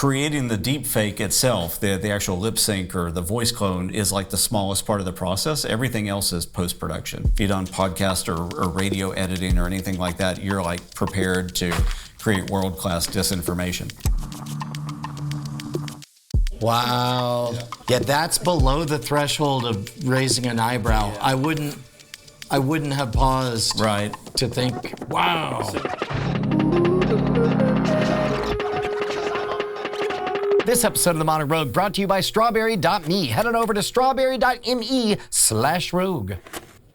creating the deep fake itself, the actual lip sync or the voice clone, is like the smallest part of the process. Everything else is post-production. If you've done podcast or radio editing or anything like that, you're like prepared to create world-class disinformation. Wow. Yeah, that's below the threshold of raising an eyebrow. I wouldn't have paused to think, wow. This episode of The Modern Rogue brought to you by strawberry.me. Head on over to strawberry.me/rogue. All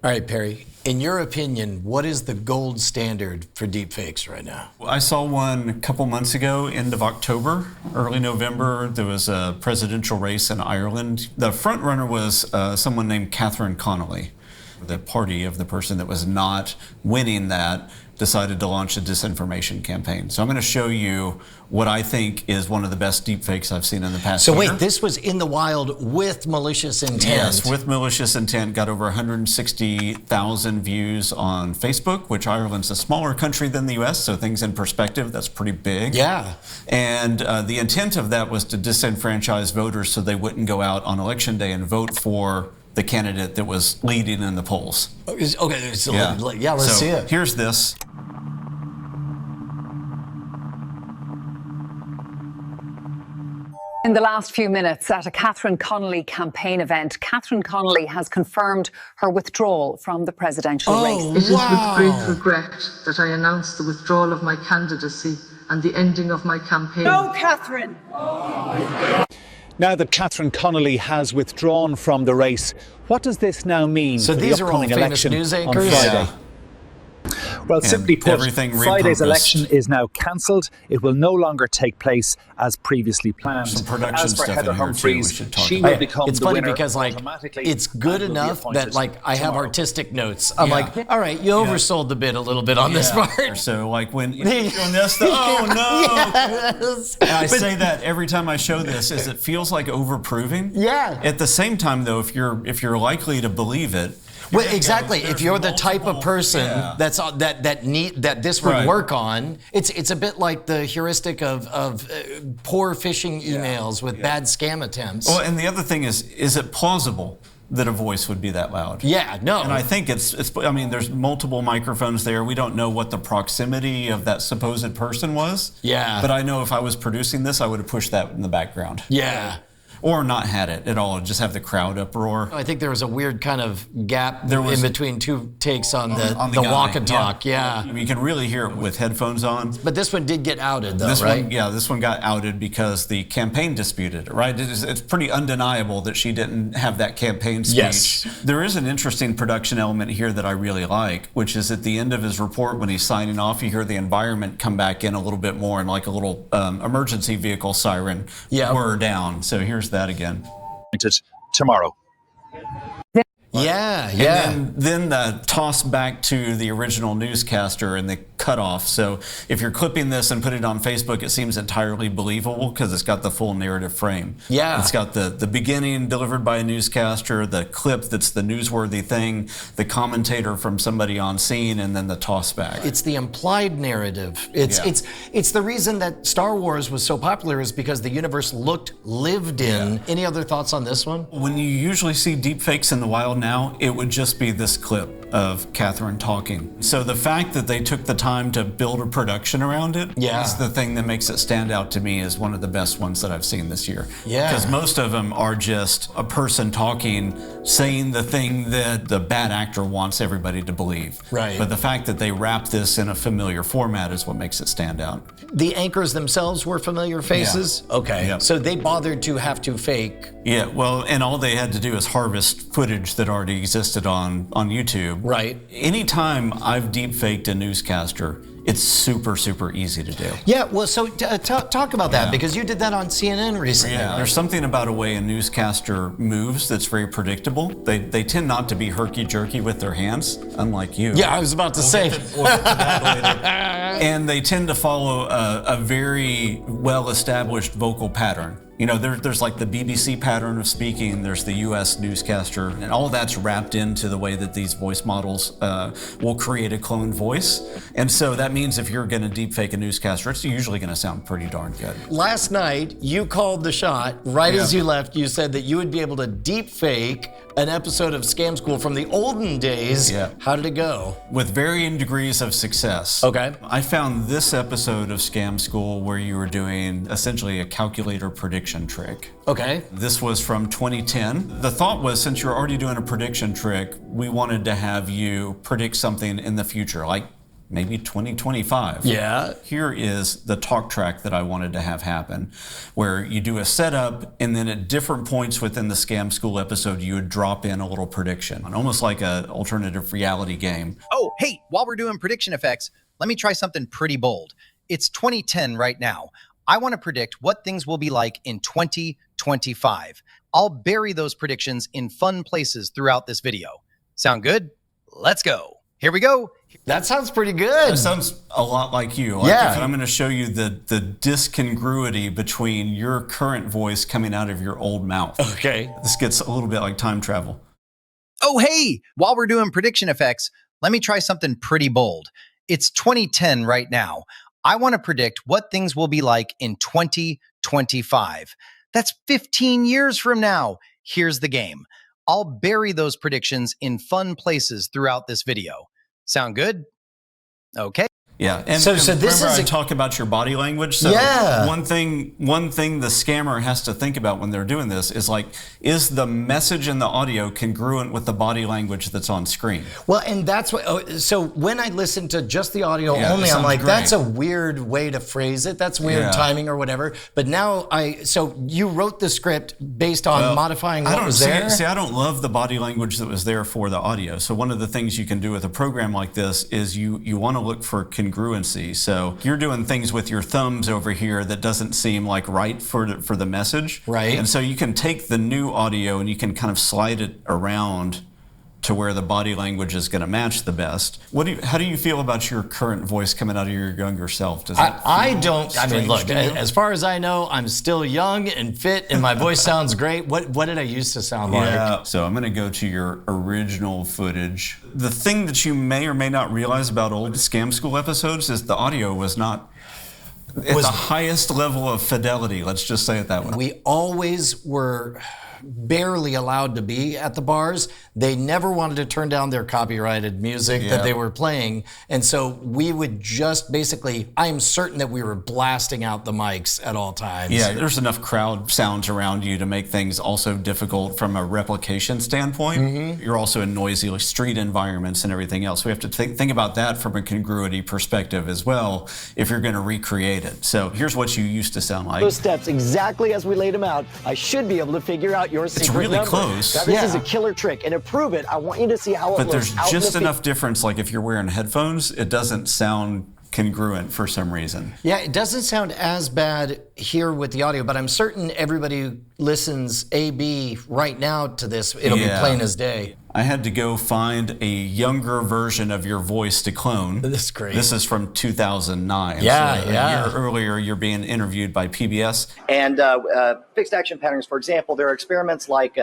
right, Perry, in your opinion, what is the gold standard for deepfakes right now? I saw one a couple months ago, end of October, early November. There was a presidential race in Ireland. The front runner was someone named Catherine Connolly. The party of the person that was not winning that decided to launch a disinformation campaign. So I'm going to show you what I think is one of the best deepfakes I've seen in the past year. So wait, this was in the wild with malicious intent? Yes, with malicious intent. Got over 160,000 views on Facebook, which Ireland's a smaller country than the US, so things in perspective, that's pretty big. Yeah. And the intent of that was to disenfranchise voters so they wouldn't go out on election day and vote for the candidate that was leading in the polls. Okay, so let's see it. Here's this. In the last few minutes at a Catherine Connolly campaign event, Catherine Connolly has confirmed her withdrawal from the presidential race. It is with great regret that I announce the withdrawal of my candidacy and the ending of my campaign. No, Catherine! Now that Catherine Connolly has withdrawn from the race, what does this now mean for the upcoming election on Friday? Yeah. Well, simply put, Friday's repurposed. election is now cancelled. It will no longer take place as previously planned. Some production as for stuff Heather in here Humphreys, too we should talk she about. will become It's the funny winner because, like, automatically it's good and will be enough that, appointed like, I have tomorrow. artistic notes. I'm like, all right, you oversold the bid a little bit on this part. So, like, when you're doing this, oh no! Yes. And I say that every time I show this, is it feels like overproving. Yeah. At the same time, though, if you're likely to believe it. Well, exactly. If you're the type of person that's that this would work on, it's a bit like the heuristic of poor phishing emails with bad scam attempts. Well, and the other thing is it plausible that a voice would be that loud? Yeah, no. And I think it's. I mean, there's multiple microphones there. We don't know what the proximity of that supposed person was. Yeah. But I know if I was producing this, I would have pushed that in the background. Yeah. Or not had it at all, just have the crowd uproar. I think there was a weird kind of gap in between two takes on the walk and talk. Yeah. You can really hear it with headphones on. But this one did get outed, though, This right? this one got outed because the campaign disputed it, right? It's pretty undeniable that she didn't have that campaign speech. Yes. There is an interesting production element here that I really like, which is at the end of his report when he's signing off, you hear the environment come back in a little bit more and like a little emergency vehicle siren whir down. So here's that again. Tomorrow. Yeah, And then the toss back to the original newscaster and the cutoff. So if you're clipping this and put it on Facebook, it seems entirely believable because it's got the full narrative frame. Yeah. It's got the beginning delivered by a newscaster, the clip that's the newsworthy thing, the commentator from somebody on scene, and then the toss back. It's the implied narrative. It's the reason that Star Wars was so popular is because the universe looked lived in. Yeah. Any other thoughts on this one? When you usually see deepfakes in the wild now, it would just be this clip of Catherine talking. So the fact that they took the time to build a production around it is the thing that makes it stand out to me as one of the best ones that I've seen this year. Yeah. Because most of them are just a person talking, saying the thing that the bad actor wants everybody to believe. Right. But the fact that they wrap this in a familiar format is what makes it stand out. The anchors themselves were familiar faces? Yeah. Okay. Yep. So they bothered to have to fake. Yeah, well, and all they had to do is harvest footage that already existed on YouTube. Right. Anytime I've deepfaked a newscaster, it's super, super easy to do. Yeah, well, so talk about that, because you did that on CNN recently. Yeah, there's something about a way a newscaster moves that's very predictable. They tend not to be herky-jerky with their hands, unlike you. Yeah, I was about to say. We'll get to that later. And they tend to follow a very well-established vocal pattern. You know, there's like the BBC pattern of speaking, there's the US newscaster, and all of that's wrapped into the way that these voice models will create a cloned voice. And so that means if you're gonna deepfake a newscaster, it's usually gonna sound pretty darn good. Last night, you called the shot. Right as you left, you said that you would be able to deepfake an episode of Scam School from the olden days. Yeah. How did it go? With varying degrees of success. Okay. I found this episode of Scam School where you were doing essentially a calculator prediction trick. Okay. This was from 2010. The thought was, since you're already doing a prediction trick, we wanted to have you predict something in the future, like maybe 2025. Yeah. Here is the talk track that I wanted to have happen, where you do a setup, and then at different points within the Scam School episode, you would drop in a little prediction, almost like an alternative reality game. Oh, hey, while we're doing prediction effects, let me try something pretty bold. It's 2010 right now. I want to predict what things will be like in 2025. I'll bury those predictions in fun places throughout this video. Sound good? Let's go. Here we go. That sounds pretty good. That sounds a lot like you. Yeah. I'm going to show you the discongruity between your current voice coming out of your old mouth. Okay. This gets a little bit like time travel. Oh, hey, while we're doing prediction effects, let me try something pretty bold. It's 2010 right now. I want to predict what things will be like in 2025. That's 15 years from now. Here's the game. I'll bury those predictions in fun places throughout this video. Sound good? Okay. Yeah, and so this remember is I talk about your body language. So one thing the scammer has to think about when they're doing this is like, is the message in the audio congruent with the body language that's on screen? Well, and that's what. So when I listen to just the audio only, I'm like, that's a weird way to phrase it. That's weird timing or whatever. But now so you wrote the script based on modifying what was there. See, I don't love the body language that was there for the audio. So one of the things you can do with a program like this is you want to look for congruency. So you're doing things with your thumbs over here that doesn't seem like right for the message. Right. And so you can take the new audio and you can kind of slide it around to where the body language is going to match the best. How do you feel about your current voice coming out of your younger self? Does I mean, look, as far as I know, I'm still young and fit and my voice sounds great. What did I used to sound like? So I'm going to go to your original footage. The thing that you may or may not realize about old Scam School episodes is the audio was not at the highest level of fidelity. Let's just say it that way. We always were barely allowed to be at the bars. They never wanted to turn down their copyrighted music that they were playing. And so we would just basically, I am certain that we were blasting out the mics at all times. Yeah, there's enough crowd sounds around you to make things also difficult from a replication standpoint. Mm-hmm. You're also in noisy street environments and everything else. We have to think about that from a congruity perspective as well if you're going to recreate it. So here's what you used to sound like. Those steps exactly as we laid them out. I should be able to figure out your secret number. It's really close. Now, this is a killer trick, and to prove it, I want you to see how it looks. But there's just enough difference, like if you're wearing headphones, it doesn't sound congruent for some reason. Yeah, it doesn't sound as bad here with the audio, but I'm certain everybody who listens A/B right now to this, it'll be plain as day. I had to go find a younger version of your voice to clone. This is great. This is from 2009. Yeah, so a year earlier, you're being interviewed by PBS. And fixed action patterns, for example, there are experiments like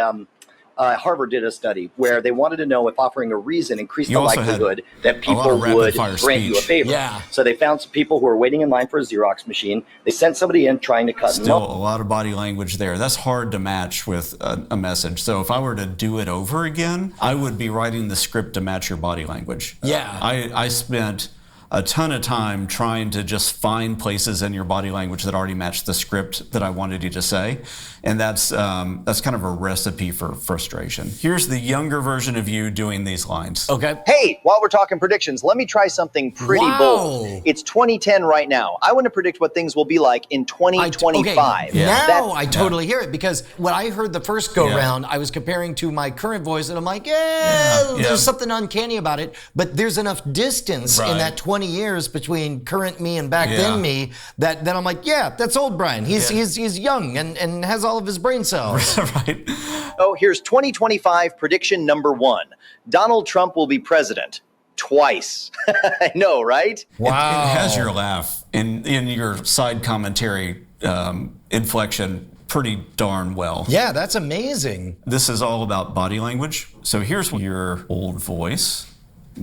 Harvard did a study where they wanted to know if offering a reason increased the likelihood that people would grant you a favor. Yeah. So they found some people who were waiting in line for a Xerox machine. They sent somebody in trying to cut Still a lot of body language there. That's hard to match with a message. So if I were to do it over again, I would be writing the script to match your body language. Yeah. I spent a ton of time trying to just find places in your body language that already matched the script that I wanted you to say. And that's kind of a recipe for frustration. Here's the younger version of you doing these lines. Okay. Hey, while we're talking predictions, let me try something pretty bold. It's 2010 right now. I want to predict what things will be like in 2025. Okay. Now I totally hear it, because when I heard the first go round, I was comparing to my current voice and I'm like, there's something uncanny about it, but there's enough distance in that 20 years between current me and back then me that I'm like, that's old Brian. He's young and has all of his brain cells. Right. Oh, here's 2025 prediction number 1. Donald Trump will be president twice. I know, right? Wow. It has your laugh in your side commentary inflection pretty darn well. Yeah, that's amazing. This is all about body language. So here's your old voice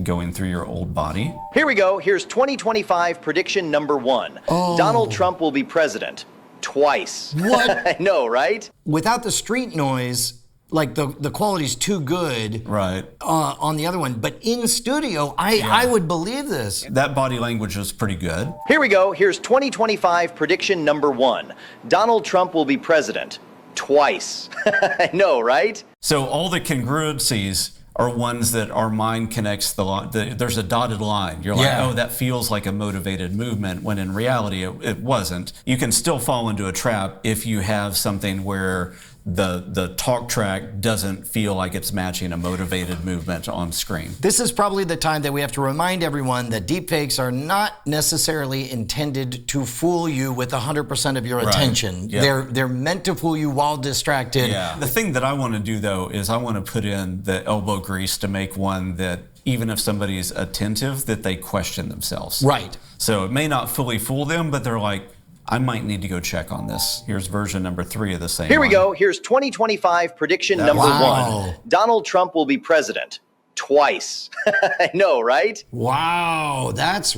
going through your old body. Here we go. Here's 2025 prediction number 1. Donald Trump will be president twice. What? I know, right? Without the street noise, like the quality's too good, right? On the other one, but in studio, I would believe this. That body language was pretty good. Here we go. Here's 2025 prediction number 1. Donald Trump will be president twice. I know, right? So all the congruencies are ones that our mind connects there's a dotted line. You're like, oh, that feels like a motivated movement, when in reality it wasn't. You can still fall into a trap if you have something where the talk track doesn't feel like it's matching a motivated movement on screen. This is probably the time that we have to remind everyone that deepfakes are not necessarily intended to fool you with 100% of your attention. Yep. They're meant to fool you while distracted. Yeah. The thing that I want to do, though, is I want to put in the elbow grease to make one that even if somebody's attentive, that they question themselves. Right. So it may not fully fool them, but they're like, I might need to go check on this. Here's version number 3 of the same. Here we go. Here's 2025 prediction number 1. Donald Trump will be president twice. I know, right? Wow, that's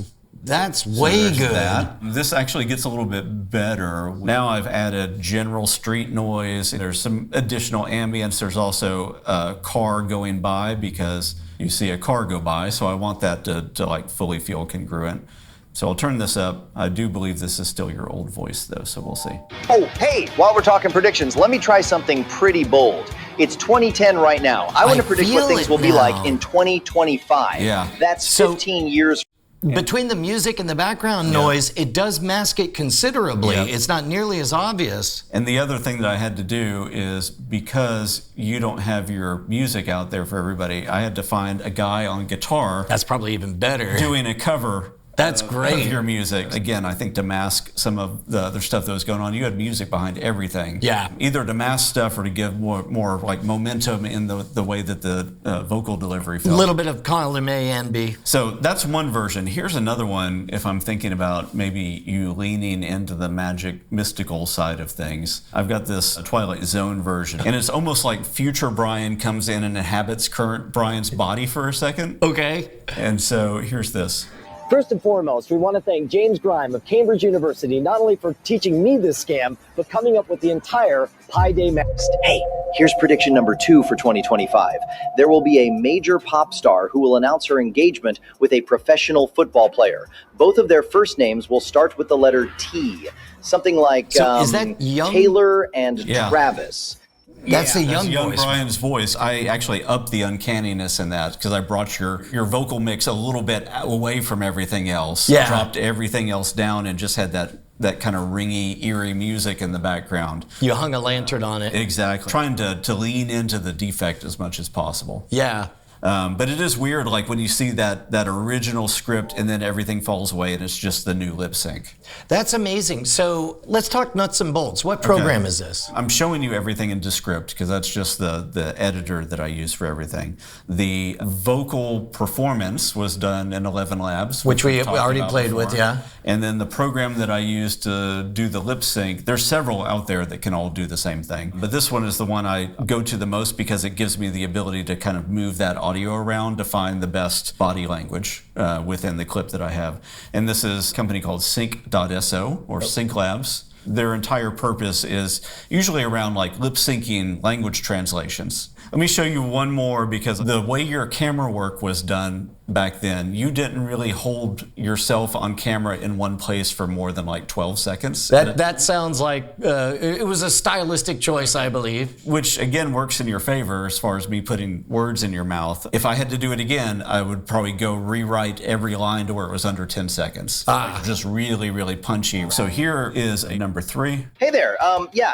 way good. This actually gets a little bit better. Now I've added general street noise. There's some additional ambience. There's also a car going by, because you see a car go by. So I want that to like fully feel congruent. So I'll turn this up. I do believe this is still your old voice, though, so we'll see. Oh, hey, while we're talking predictions, let me try something pretty bold. It's 2010 right now. I want to predict what things will be like in 2025. Yeah. That's 15 years. Between the music and the background noise, it does mask it considerably. Yeah. It's not nearly as obvious. And the other thing that I had to do is, because you don't have your music out there for everybody, I had to find a guy on guitar. That's probably even better. Doing a cover. That's great. Of your music. Again, I think to mask some of the other stuff that was going on, you had music behind everything. Yeah. Either to mask stuff or to give more like momentum in the way that the vocal delivery felt. A little bit of column A and B. So that's one version. Here's another one, if I'm thinking about maybe you leaning into the magic mystical side of things. I've got this Twilight Zone version, and it's almost like future Brian comes in and inhabits current Brian's body for a second. Okay. And so here's this. First and foremost, we want to thank James Grime of Cambridge University, not only for teaching me this scam, but coming up with the entire Pi Day Next. Hey, here's prediction number 2 for 2025. There will be a major pop star who will announce her engagement with a professional football player. Both of their first names will start with the letter T. Something like is that young? Taylor and Travis. That's the young voice. Brian's voice. I actually upped the uncanniness in that, because I brought your vocal mix a little bit away from everything else. Yeah. Dropped everything else down and just had that kind of ringy, eerie music in the background. You hung a lantern on it. Exactly. Trying to lean into the defect as much as possible. Yeah. But it is weird, like when you see that original script and then everything falls away and it's just the new lip sync. That's amazing. So let's talk nuts and bolts. What program is this? I'm showing you everything in Descript, because that's just the editor that I use for everything. The vocal performance was done in 11 Labs, which we already played with, yeah. And then the program that I use to do the lip sync, there's several out there that can all do the same thing. But this one is the one I go to the most, because it gives me the ability to kind of move that audio around to find the best body language within the clip that I have. And this is a company called Sync.so or Sync Labs. Their entire purpose is usually around like lip syncing language translations. Let me show you one more, because the way your camera work was done back then, you didn't really hold yourself on camera in one place for more than like 12 seconds. That sounds like it was a stylistic choice, I believe. Which again works in your favor as far as me putting words in your mouth. If I had to do it again, I would probably go rewrite every line to where it was under 10 seconds. Like just really, really punchy. So here is a number 3. Hey there.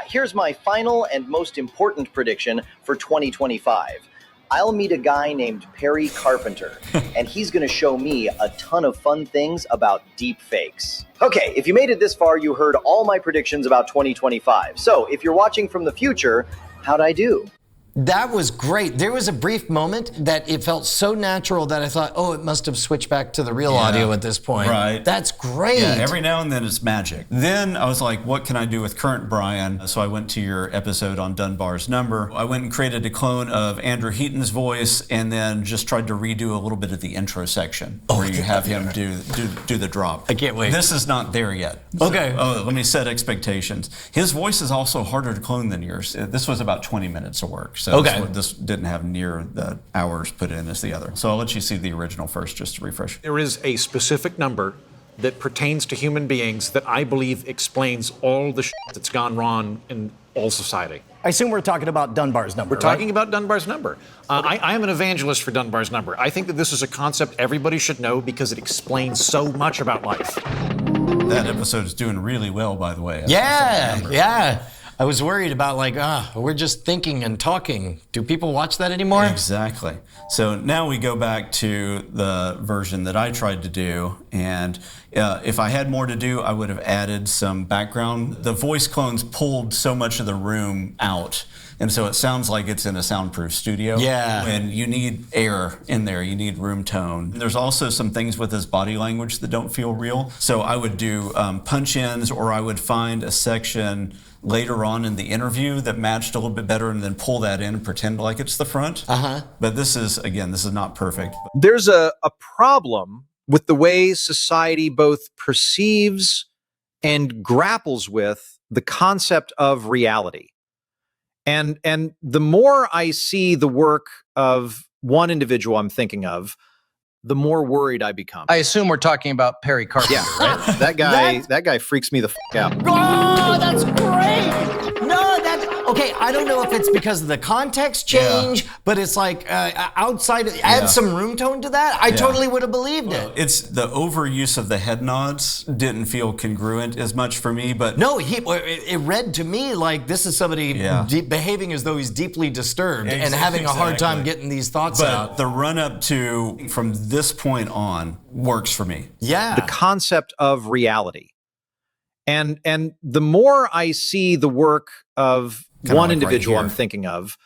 Here's my final and most important prediction for 2025. I'll meet a guy named Perry Carpenter, and he's going to show me a ton of fun things about deepfakes. Okay, if you made it this far, you heard all my predictions about 2025. So if you're watching from the future, how'd I do? That was great. There was a brief moment that it felt so natural that I thought, oh, it must have switched back to the real audio at this point. Right. That's great. Yeah, every now and then it's magic. Then I was like, what can I do with current Brian? So I went to your episode on Dunbar's number. I went and created a clone of Andrew Heaton's voice and then just tried to redo a little bit of the intro section where you have him do the drop. I can't wait. This is not there yet. Okay. So, let me set expectations. His voice is also harder to clone than yours. This was about 20 minutes of work. So this didn't have near the hours put in as the other. So I'll let you see the original first just to refresh. There is a specific number that pertains to human beings that I believe explains all the shit that's gone wrong in all society. I assume we're talking about Dunbar's number, We're talking about Dunbar's number. I am an evangelist for Dunbar's number. I think that this is a concept everybody should know because it explains so much about life. That episode is doing really well, by the way. Yeah. I was worried about we're just thinking and talking. Do people watch that anymore? Exactly. So now we go back to the version that I tried to do. And if I had more to do, I would have added some background. The voice clones pulled so much of the room out. And so it sounds like it's in a soundproof studio. Yeah. When you need air in there, you need room tone. There's also some things with his body language that don't feel real. So I would do punch-ins, or I would find a section later on in the interview that matched a little bit better and then pull that in and pretend like it's the front. But this is not perfect. There's a problem with the way society both perceives and grapples with the concept of reality. And the more I see the work of one individual I'm thinking of, the more worried I become. I assume we're talking about Perry Carpenter, right? That guy freaks me the out. Oh, that's great. No, that's okay. I don't know if it's because of the context change, but it's like add some room tone to that. I totally would have believed it. It's the overuse of the head nods didn't feel congruent as much for me, but no, it read to me like this is somebody behaving as though he's deeply disturbed and having a hard time getting these thoughts out. But the run up to from this point on works for me. Yeah. The concept of reality. And the more I see the work of one individual I'm thinking of,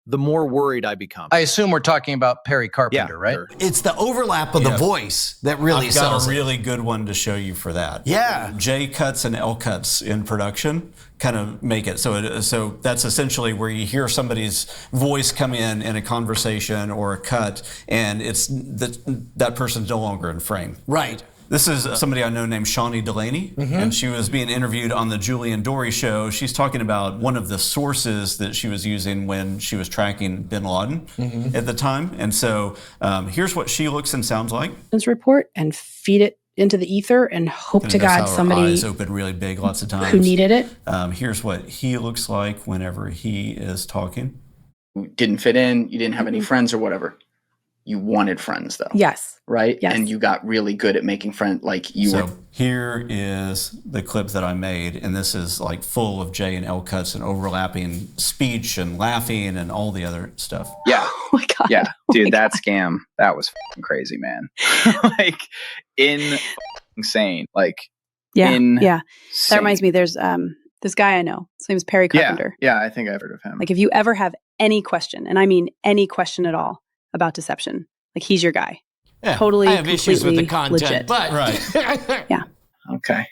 the more worried I become. I assume we're talking about Perry Carpenter, right? Sure. It's the overlap of the voice that really sells I've got a really good one to show you for that. Yeah. J cuts and L cuts in production kind of make it. So that's essentially where you hear somebody's voice come in a conversation or a cut, and it's that person's no longer in frame. Right. This is somebody I know named Shawnee Delaney, and she was being interviewed on the Julian Dory show. She's talking about one of the sources that she was using when she was tracking bin Laden at the time. And so here's what she looks and sounds like. Report and feed it into the ether and hope to God somebody eyes open really big lots of times who needed it. Here's what he looks like whenever he is talking. Didn't fit in, you didn't have any friends or whatever. You wanted friends though. Yes. Right? Yes. And you got really good at making friends. Here is the clip that I made, and this is like full of J and L cuts and overlapping speech and laughing and all the other stuff. Yeah. Oh my God. Yeah. Dude, that scam, that was f***ing crazy, man. Insane. Yeah. That reminds me, there's this guy I know. His name is Perry Carpenter. Yeah, I think I've heard of him. Like if you ever have any question, and I mean any question at all about deception, like he's your guy. Yeah, totally. I have issues with the content, legit. but yeah. Okay.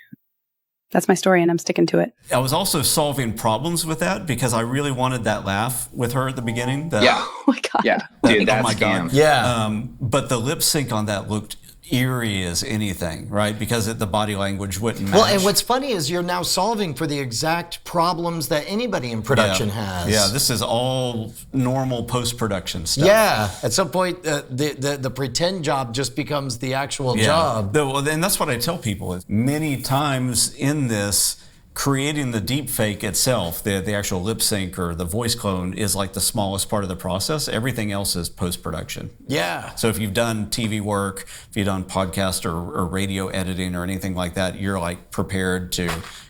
That's my story, and I'm sticking to it. I was also solving problems with that because I really wanted that laugh with her at the beginning. Oh my God. Yeah. Dude, that's scam. Yeah. But the lip sync on that looked eerie as anything, right? Because the body language wouldn't match. Well, and what's funny is you're now solving for the exact problems that anybody in production has. Yeah, this is all normal post-production stuff. Yeah, at some point, the pretend job just becomes the actual job. And that's what I tell people. Is many times in this, creating the deepfake itself, the actual lip sync or the voice clone is like the smallest part of the process. Everything else is post-production. Yeah. So if you've done TV work, if you've done podcast or radio editing or anything like that, you're like prepared to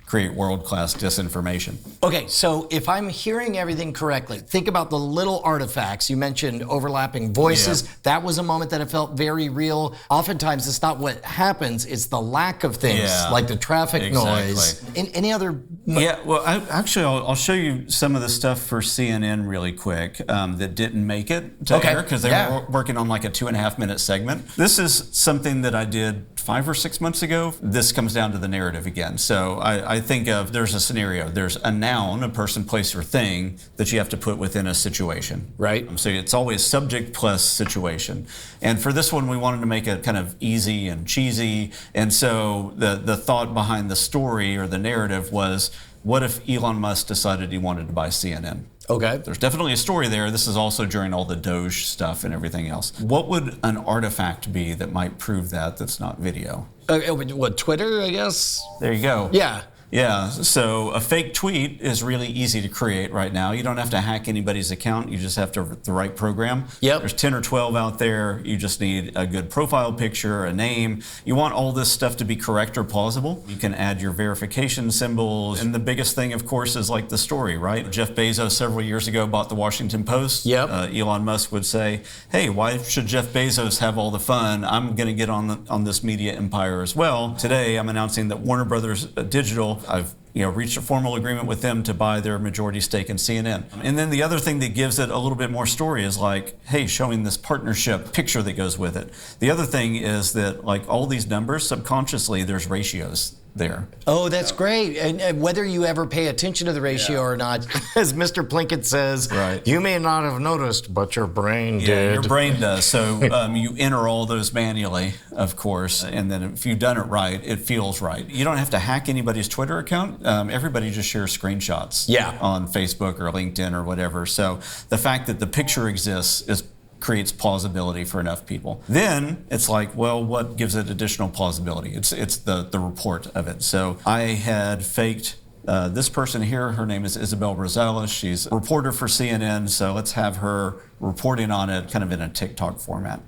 create world-class disinformation. Okay, so if I'm hearing everything correctly, think about the little artifacts. You mentioned overlapping voices. Yeah. That was a moment that it felt very real. Oftentimes, it's not what happens, it's the lack of things, like the traffic noise. Any other... Yeah, well, I'll show you some of the stuff for CNN really quick that didn't make it to air because they were working on like a 2.5-minute segment. This is something that I did 5 or 6 months ago. This comes down to the narrative again. So I think of, there's a scenario. There's a noun, a person, place, or thing that you have to put within a situation. Right. So it's always subject plus situation. And for this one, we wanted to make it kind of easy and cheesy. And so the thought behind the story or the narrative was, what if Elon Musk decided he wanted to buy CNN? Okay. There's definitely a story there. This is also during all the Doge stuff and everything else. What would an artifact be that might prove that that's not video? What, Twitter, I guess? There you go. Yeah. Yeah, so a fake tweet is really easy to create right now. You don't have to hack anybody's account. You just have to the right program. Yep. There's 10 or 12 out there. You just need a good profile picture, a name. You want all this stuff to be correct or plausible. You can add your verification symbols. And the biggest thing, of course, is like the story, right? Jeff Bezos several years ago bought the Washington Post. Yep. Elon Musk would say, hey, why should Jeff Bezos have all the fun? I'm going to get on this media empire as well. Today, I'm announcing that Warner Brothers Digital, I've reached a formal agreement with them to buy their majority stake in CNN. And then the other thing that gives it a little bit more story is like, hey, showing this partnership picture that goes with it. The other thing is that like all these numbers, subconsciously, there's ratios there. Oh, that's great. And whether you ever pay attention to the ratio or not, as Mr. Plinkett says, you may not have noticed, but your brain did. Your brain does. So you enter all those manually, of course, and then if you've done it right, it feels right. You don't have to hack anybody's Twitter account. Everybody just shares screenshots on Facebook or LinkedIn or whatever. So the fact that the picture exists creates plausibility for enough people. Then it's like, well, what gives it additional plausibility? It's the report of it. So I had faked this person here. Her name is Isabel Rosales. She's a reporter for CNN. So let's have her reporting on it kind of in a TikTok format.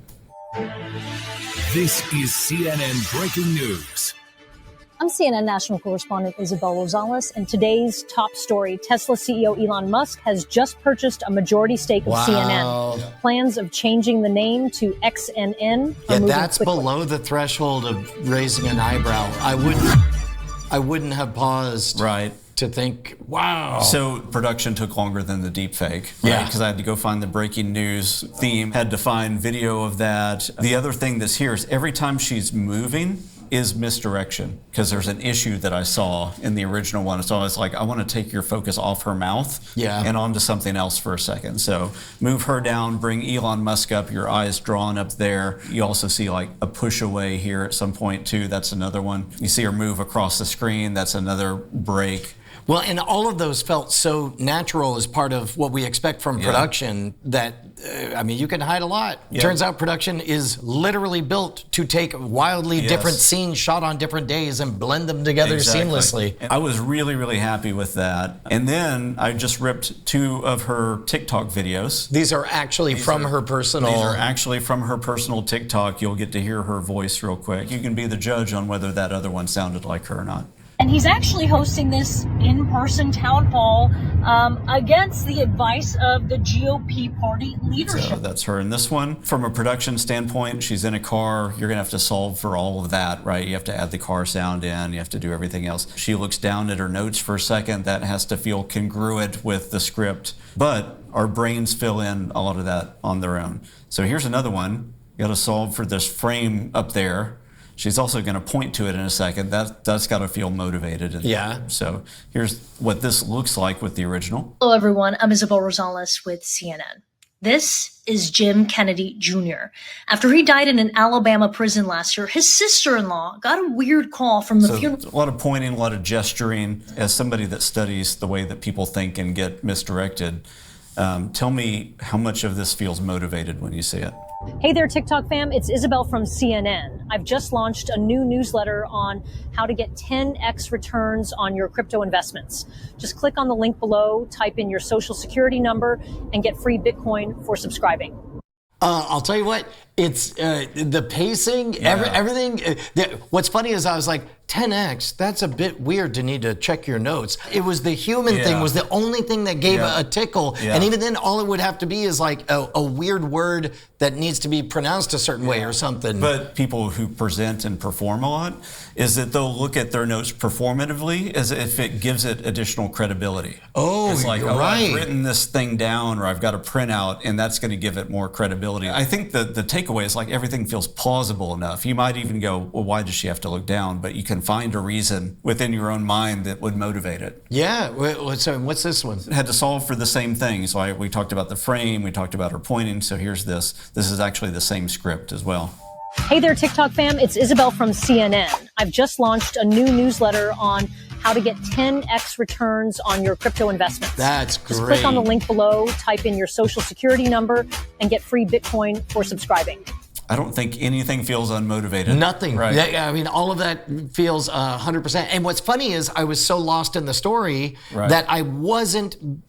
This is CNN Breaking News. I'm CNN national correspondent Isabel Rosales, and today's top story, Tesla CEO Elon Musk has just purchased a majority stake of CNN. Plans of changing the name to XNN are moving that's quickly. Below the threshold of raising an eyebrow. I wouldn't have paused to think, wow. So production took longer than the deepfake, right? Because I had to go find the breaking news theme, had to find video of that. The other thing that's here is every time she's moving, is misdirection, because there's an issue that I saw in the original one. So I was like, I want to take your focus off her mouth and onto something else for a second. So move her down, bring Elon Musk up, your eyes drawn up there. You also see like a push away here at some point too. That's another one. You see her move across the screen. That's another break. Well, and all of those felt so natural as part of what we expect from production that, I mean, you can hide a lot. Turns out production is literally built to take wildly different scenes shot on different days and blend them together seamlessly. I was really, really happy with that. And then I just ripped 2 of her TikTok videos. These are actually from her personal... These are actually from her personal TikTok. You'll get to hear her voice real quick. You can be the judge on whether that other one sounded like her or not. And he's actually hosting this in-person town hall against the advice of the GOP party leadership. So that's her in this one. From a production standpoint, she's in a car. You're going to have to solve for all of that, right? You have to add the car sound in. You have to do everything else. She looks down at her notes for a second. That has to feel congruent with the script. But our brains fill in a lot of that on their own. So here's another one. You got to solve for this frame up there. She's also going to point to it in a second. That's got to feel motivated. So here's what this looks like with the original. Hello, everyone. I'm Isabel Rosales with CNN. This is Jim Kennedy Jr. After he died in an Alabama prison last year, his sister-in-law got a weird call from the funeral. A lot of pointing, a lot of gesturing. As somebody that studies the way that people think and get misdirected, tell me how much of this feels motivated when you see it. Hey there, TikTok fam. It's Isabel from CNN. I've just launched a new newsletter on how to get 10x returns on your crypto investments. Just click on the link below, type in your social security number, and get free Bitcoin for subscribing. I'll tell you what, It's the pacing, everything. What's funny is I was like, 10x, that's a bit weird to need to check your notes. It was the human thing was the only thing that gave a tickle. And even then, all it would have to be is like a weird word that needs to be pronounced a certain way or something. But people who present and perform a lot is that they'll look at their notes performatively as if it gives it additional credibility. Oh, it's like, you're right. I've written this thing down, or I've got a printout, and that's going to give it more credibility. I think the takeaway is like everything feels plausible enough. You might even go, well, why does she have to look down? But you can find a reason within your own mind that would motivate it. Yeah, so what's this one? It had to solve for the same thing. So we talked about the frame, we talked about her pointing, so here's this. This is actually the same script as well. Hey there, TikTok fam, it's Isabel from CNN. I've just launched a new newsletter on how to get 10x returns on your crypto investments. That's great. Just click on the link below, type in your social security number, and get free Bitcoin for subscribing. I don't think anything feels unmotivated. Nothing. Right. Yeah, I mean, all of that feels 100%. And what's funny is I was so lost in the story that I wasn't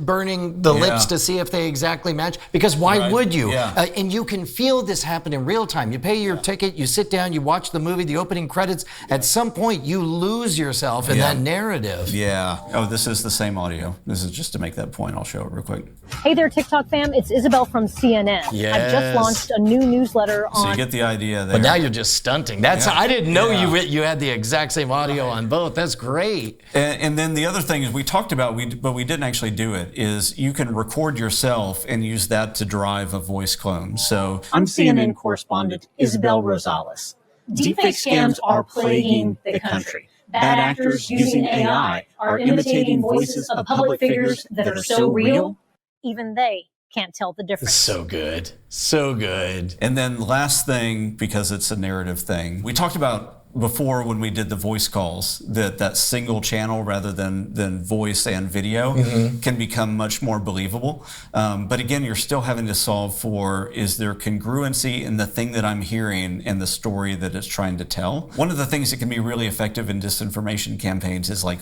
burning the lips to see if they exactly match. Because why would you? And you can feel this happen in real time. You pay your ticket, you sit down, you watch the movie, the opening credits. At some point, you lose yourself in that narrative. Yeah. Oh, this is the same audio. This is just to make that point. I'll show it real quick. Hey there, TikTok fam, it's Isabel from CNN. Yes. I've just launched a new newsletter on... So you get the idea there. But now you're just stunting. That's I didn't know you had the exact same audio on both. That's great. And then the other thing is we talked about, but we didn't actually do it, is you can record yourself and use that to drive a voice clone. So I'm CNN correspondent Isabel Rosales. Deepfake scams are plaguing the country. Bad actors using AI are imitating voices of public figures that are so real, even they can't tell the difference. So good. So good. And then last thing, because it's a narrative thing, we talked about before when we did the voice calls, that single channel rather than voice and video can become much more believable. But again, you're still having to solve for, is there congruency in the thing that I'm hearing and the story that it's trying to tell? One of the things that can be really effective in disinformation campaigns is like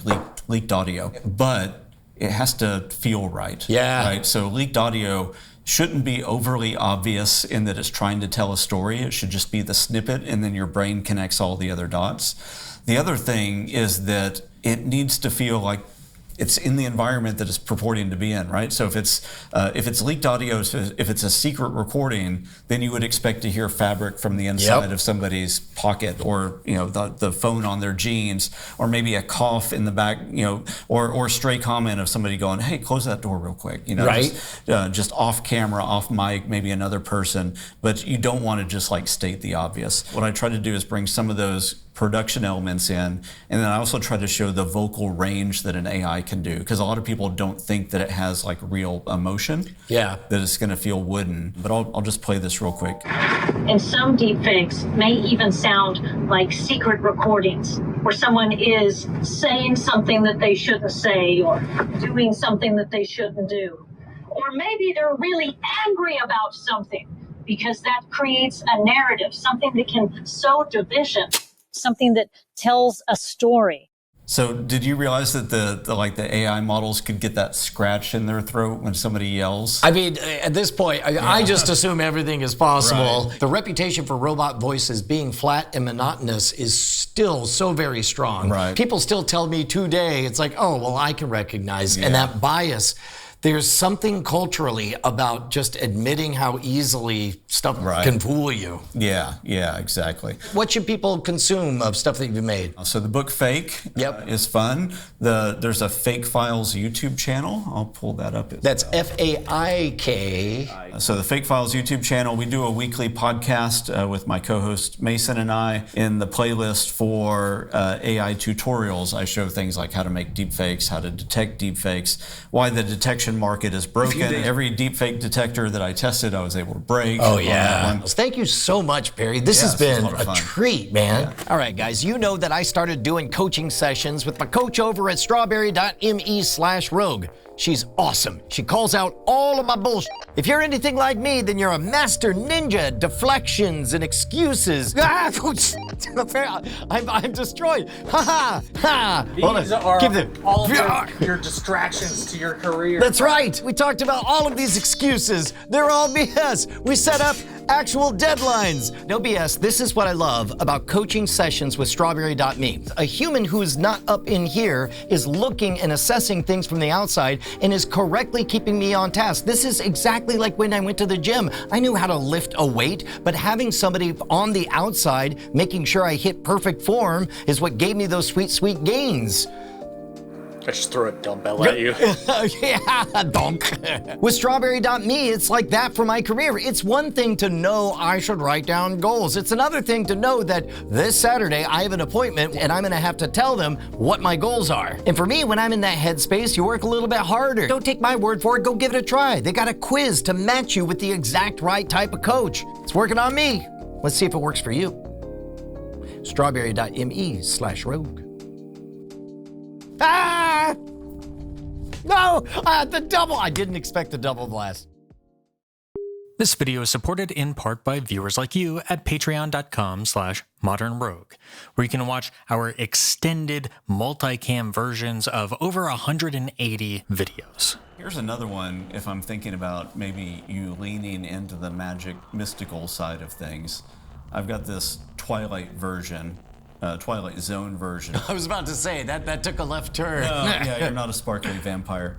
leaked audio, but it has to feel right. Yeah. Right. So leaked audio shouldn't be overly obvious in that it's trying to tell a story. It should just be the snippet, and then your brain connects all the other dots. The other thing is that it needs to feel like it's in the environment that it's purporting to be in, right? So if it's leaked audio, if it's a secret recording, then you would expect to hear fabric from the inside of somebody's pocket, or the phone on their jeans, or maybe a cough in the back, or a stray comment of somebody going, "Hey, close that door real quick," right? Just off camera, off mic, maybe another person, but you don't want to just like state the obvious. What I try to do is bring some of those production elements in, and then I also try to show the vocal range that an AI can do, because a lot of people don't think that it has like real emotion. Yeah. That it's going to feel wooden. But I'll just play this real quick. And some deepfakes may even sound like secret recordings where someone is saying something that they shouldn't say or doing something that they shouldn't do. Or maybe they're really angry about something, because that creates a narrative, something that can sow division. Something that tells a story. So did you realize that the AI models could get that scratch in their throat when somebody yells? I mean, at this point, I just assume everything is possible. Right. The reputation for robot voices being flat and monotonous is still so very strong. Right. People still tell me today, it's like, oh, well, I can recognize. And that bias, there's something culturally about just admitting how easily stuff can fool you. Yeah, exactly. What should people consume of stuff that you've made? So the book Fake is fun. There's a Fake Files YouTube channel. I'll pull that up. That's F-A-I-K. So the Fake Files YouTube channel, we do a weekly podcast with my co-host Mason and I. In the playlist for AI tutorials, I show things like how to make deepfakes, how to detect deepfakes, why the detection market is broken. Every deepfake detector that I tested, I was able to break. Oh, yeah. Thank you so much, Perry. This has been a treat, man. All right, guys, you know that I started doing coaching sessions with my coach over at strawberry.me/rogue. She's awesome. She calls out all of my bullshit. If you're anything like me, then you're a master ninja at deflections and excuses. I'm destroyed. Ha ha ha. These are all your distractions to your career. That's right. We talked about all of these excuses. They're all BS. We set up Actual deadlines. No BS, this is what I love about coaching sessions with Strawberry.me. A human who's not up in here is looking and assessing things from the outside and is correctly keeping me on task. This is exactly like when I went to the gym. I knew how to lift a weight, but having somebody on the outside making sure I hit perfect form is what gave me those sweet, sweet gains. I just throw a dumbbell at you. Yeah, donk. With Strawberry.me, it's like that for my career. It's one thing to know I should write down goals. It's another thing to know that this Saturday I have an appointment and I'm gonna have to tell them what my goals are. And for me, when I'm in that headspace, you work a little bit harder. Don't take my word for it, go give it a try. They got a quiz to match you with the exact right type of coach. It's working on me. Let's see if it works for you. Strawberry.me/rogue. Ah! No! The double! I didn't expect the double blast. This video is supported in part by viewers like you at patreon.com/modernrogue, where you can watch our extended multicam versions of over 180 videos. Here's another one if I'm thinking about maybe you leaning into the magic mystical side of things. I've got this Twilight version. Twilight Zone version. I was about to say, that took a left turn. Yeah, you're not a sparkly vampire.